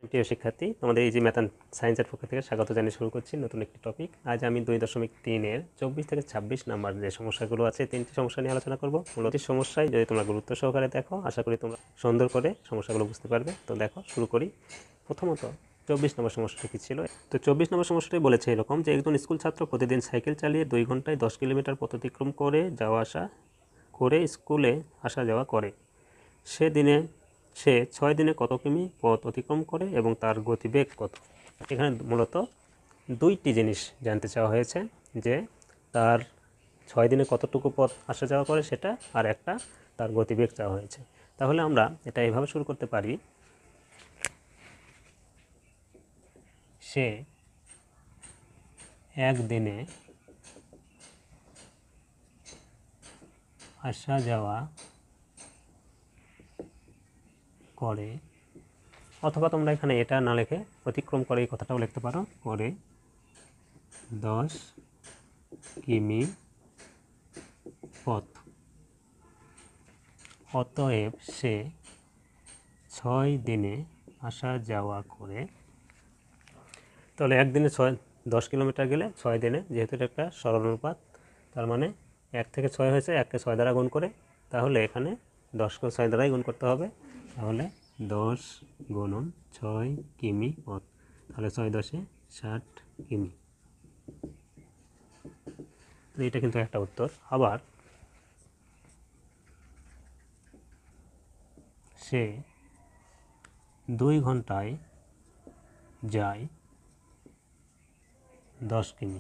প্রিয় শিক্ষার্থী, তোমাদের এই যে ম্যাথ অ্যান্ড সায়েন্সের পক্ষ থেকে স্বাগত জানিয়ে শুরু করছি নতুন একটি টপিক। আজ আমি 2.3-এর 24 থেকে 26 নাম্বার যে সমস্যাগুলো আছে, তিনটি সমস্যা নিয়ে আলোচনা করব। মূলত সমস্যায় যদি তোমরা গুরুত্ব সহকারে দেখো, আশা করি তোমরা সুন্দর করে সমস্যাগুলো বুঝতে পারবে। তো দেখো, শুরু করি। প্রথমত 24 নম্বর সমস্যাটা কী ছিল? তো 24 নম্বর সমস্যাটি বলেছে এরকম যে একজন স্কুল ছাত্র প্রতিদিন সাইকেল চালিয়ে 2 ঘন্টায় 10 কিলোমিটার পথ অতিক্রম করে যাওয়া আসা করে স্কুলে আসা যাওয়া করে। সে 6 দিনে কত কিমি পথ অতিক্রম করে এবং তার গতিবেগ কত? এখানে মূলত দুইটি জিনিস জানতে চাওয়া হয়েছে, যে তার 6 দিনে কতটুকু পথ আসা যাওয়া করে সেটা, আর একটা তার গতিবেগ চাওয়া হয়েছে। তাহলে আমরা এটা এইভাবে শুরু করতে পারি, সে একদিনে আসা যাওয়া করে, অথবা তোমরা এখানে এটা না লিখে অতিক্রম করে এই কথাটাও লিখতে পারো, করে 10 কিমি পথ। অতএব সে 6 দিনে আসা যাওয়া করে। তাহলে একদিনে 10 কিলোমিটার গেলে 6 দিনে, যেহেতু এটা একটা সরল অনুপাত, তার মানে 1 থেকে 6 হয়েছে, 1কে 6 দ্বারা গুণ করে, তাহলে এখানে 10কে 6 দ্বারাই গুণ করতে হবে। তাহলে 10 গুণন 6 কিমি পথ, তাহলে 6 10-এ 60 কিমি। এটা কিন্তু একটা উত্তর। আবার সে 2 ঘন্টায় যায় 10 কিমি।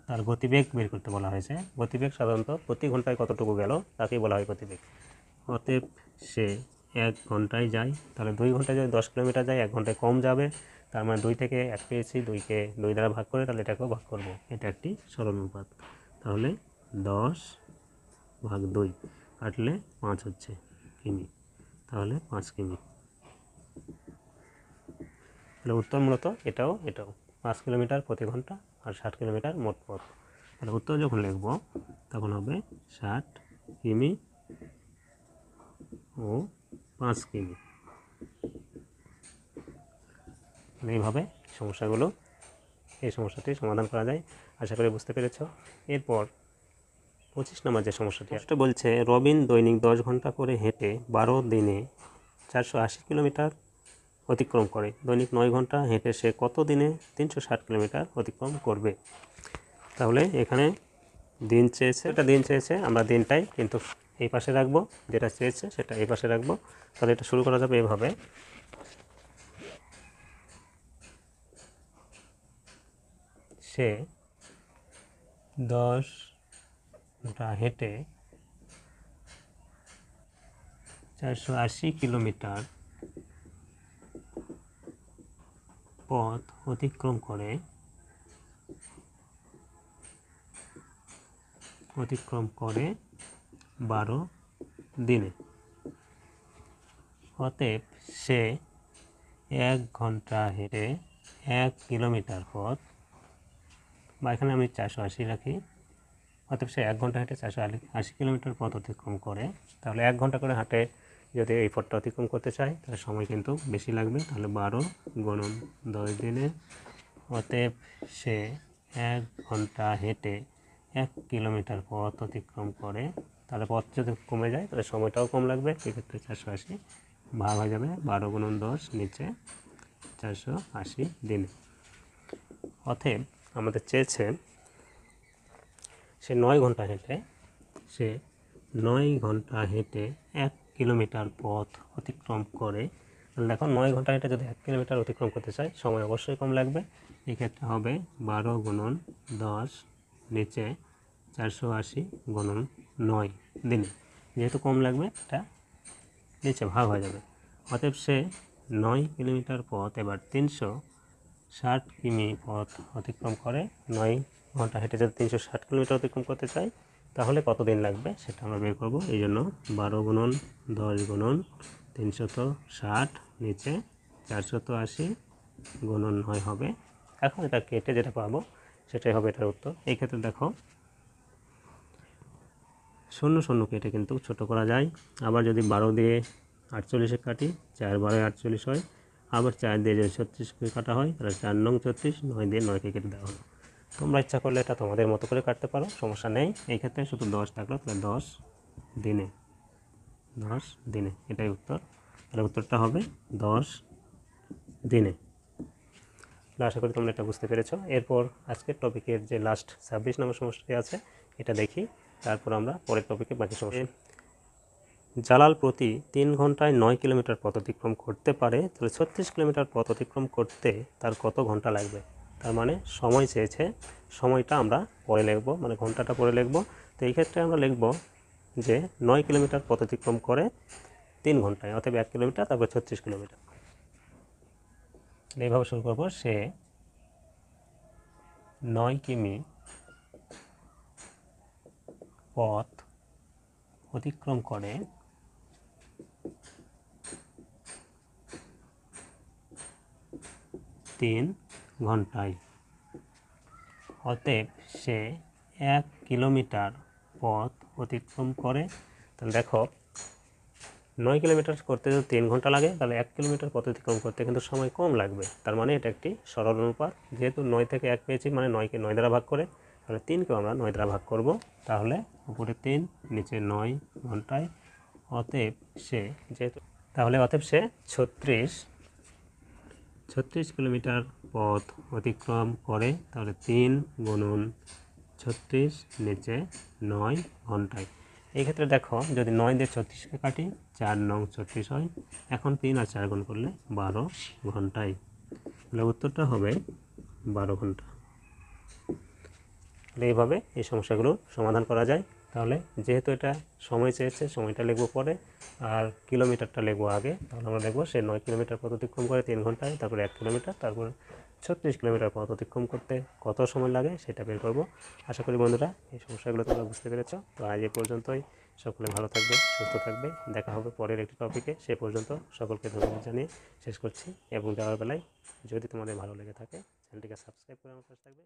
তার গতিবেগ বের করতে বলা হয়েছে। গতিবেগ সাধারণত প্রতি ঘন্টায় কতটুকু গেল তাকেই বলা হয় গতিবেগ। অতএব সে 1 ঘন্টায় যায়, তাহলে 2 ঘন্টায় যদি 10 কিলোমিটার যায় 1 ঘন্টায় কম যাবে, তার মানে 2 থেকে 1 পেয়েছি, 2কে 2 দ্বারা ভাগ করে, তাহলে এটাকেও ভাগ করব। এটা একটি সরল অনুপাত। তাহলে 10 ভাগ 2 কাটলে 5 হচ্ছে কিমি, তাহলে 5 কিমি। তাহলে উত্তর মূলত এটাও 5 কিলোমিটার প্রতি ঘন্টা আর 60 কিলোমিটার মোট পথ। তাহলে উত্তর যখন লিখব তখন হবে 60 কিমি ও 5 কিমি। এইভাবে এই সমস্যাটি সমাধান করা যায়। আশা করি বুঝতে পেরেছ। এরপর 25 নম্বর যে সমস্যাটি বলছে, রবিন দৈনিক 10 ঘন্টা করে হেঁটে 12 দিনে 480 কিলোমিটার অতিক্রম করে। দৈনিক 9 ঘন্টা হেঁটে সে কত দিনে 360 কিলোমিটার অতিক্রম করবে? তাহলে এখানে দিন চেয়েছে, আমরা দিনটাই কিন্তু এই পাশে রাখবো, যেটা চেয়েছে সেটা এই পাশে রাখবো। তাহলে এটা শুরু করা যাবে এভাবে, সে 10 ঘন্টা হেঁটে 480 কিলোমিটার পথ অতিক্রম করে 12 দিনে। অতএব সে 1 ঘন্টা হেঁটে 1 কিলোমিটার পথ, বা এখানে আমি 480 রাখি, অতএব সে 1 ঘন্টা হেঁটে 480 কিলোমিটার পথ অতিক্রম করে। তাহলে 1 ঘন্টা করে হাঁটে যদি এই পথটা অতিক্রম করতে চাই, তাহলে সময় কিন্তু বেশি লাগবে। তাহলে 12 গুণন 10 দিনে। অতএব সে 1 ঘন্টা হেঁটে 1 কিলোমিটার পথ অতিক্রম করে। তাহলে পথ যদি কমে যায় তাহলে সময়টাও কম লাগবে, সেক্ষেত্রে 480 ভাগ হয়ে যাবে 12 গুণন 10, নিচে 480 দিনে। অতএব আমাদের চেয়েছে সে 9 ঘন্টা হেঁটে 1 কিলোমিটার পথ অতিক্রম করে। দেখো, 9 ঘন্টা হেঁটে যদি 1 কিলোমিটার অতিক্রম করতে চাই, সময় অবশ্যই কম লাগবে। এক্ষেত্রে হবে 12 গুণন 10, নিচে 480 গুণন 9 দিনে। যেহেতু কম লাগবে, এটা নিচে ভাগ হয়ে যাবে। অতএব সে 9 কিলোমিটার পথ এবার 360 কিমি পথ অতিক্রম করে। 9 ঘন্টা হেঁটে যদি 360 কিলোমিটার অতিক্রম করতে চাই, তাহলে কত দিন লাগবে সেটা আমরা বের করবো। এই জন্য 12 গুণন 10 গুণন 360, নিচে 480 গুণন 9 হবে। এখন এটা কেটে যেটা পাবো সেটাই হবে এটার উত্তর। এই ক্ষেত্রে দেখো, 0 0 কেটে কিন্তু ছোট করা যায়। আবার যদি 12 দিয়ে 48 কাটি, 4 12 48 হয়। আবার 4 দিয়ে যদি 36কে কাটা হয় তাহলে 4 নং 36, 9 দিয়ে 9কে কেটে দেওয়া হলো। তোমরা ইচ্ছা করলে এটা তোমাদের মতো করে কাটতে পারো, সমস্যা নেই। এই ক্ষেত্রে শুধু 10 থাকলো, তাহলে 10 দিনে, 10 দিনে এটাই উত্তর। তাহলে উত্তরটা হবে 10 দিনে। আশা করি তোমরা এটা বুঝতে পেরেছো। এরপর আজকের টপিকের যে লাস্ট 26 নম্বর সমস্যাটি আছে এটা দেখি, তারপর আমরা পরের টপিকে বাকি সমস্যা। জালাল প্রতি 3 ঘন্টায় 9 কিলোমিটার পথ অতিক্রম করতে পারে, তাহলে 36 কিলোমিটার পথ অতিক্রম করতে তার কত ঘন্টা লাগবে? তার মানে সময় চেয়েছে, সময়টা আমরা পরে লিখব, মানে ঘন্টাটা পরে লিখব। তো এই ক্ষেত্রে আমরা লিখব যে 9 কিলোমিটার পথ অতিক্রম করে 3 ঘন্টায়, অতএব 1 কিলোমিটার, তারপর 36 কিলোমিটার। এইভাবে শুরু করব। সে 9 কিমি পথ অতিক্রম করে 3 ঘন্টায়, অতএব সে 1 কিলোমিটার পথ অতিক্রম করে। তাহলে দেখো 9 কিলোমিটার করতে যদি 3 ঘন্টা লাগে, তাহলে 1 কিলোমিটার পথ অতিক্রম করতে কিন্তু সময় কম লাগবে। তার মানে এটা একটি সরল অনুপাত। যেহেতু 9 থেকে 1 পেয়েছি, মানে 9কে 9 দ্বারা ভাগ করে, তাহলে 3কেও আমরা 9 দ্বারা ভাগ করব। তাহলে উপরে 3, নিচে 9 ঘন্টায়, অতএব সে অতএব সে 36 কিলোমিটার পথ অতিক্রম করে। তাহলে 3 গুণন 36, নিচে 9 ঘন্টায়। এই ক্ষেত্রে দেখো যদি 9 দিয়ে 36কে কাটি 4 নং 36 হয়। এখন 3 আর 4 গুণ করলে 12 ঘন্টায়। তাহলে উত্তরটা হবে 12 ঘন্টা। তাহলে এইভাবে এই সমস্যাগুলো সমাধান করা যায়। তাহলে যেহেতু এটা সময় চেয়েছে, সময়টা লিখবো পরে, আর কিলোমিটারটা লিখবো আগে। তাহলে আমরা দেখবো সে 9 কিলোমিটার পথ অতিক্রম করে 3 ঘন্টায়, তারপরে 1 কিলোমিটার, তারপর 36 কিলোমিটার পথ অতিক্রম করতে কত সময় লাগে সেটা বের করব। আশা করি বন্ধুরা এই সমস্যাগুলো তোমরা বুঝতে পেরেছো। তো আজ এ পর্যন্তই। সকলে ভালো থাকবে, সুস্থ থাকবে। দেখা হবে পরের একটি টপিকে। সে পর্যন্ত সকলকে ধন্যবাদ জানিয়ে শেষ করছি। এবং যাওয়ার বেলায় যদি তোমাদের ভালো লেগে থাকে চ্যানেলটিকে সাবস্ক্রাইব করে আমার পাশে থাকবে।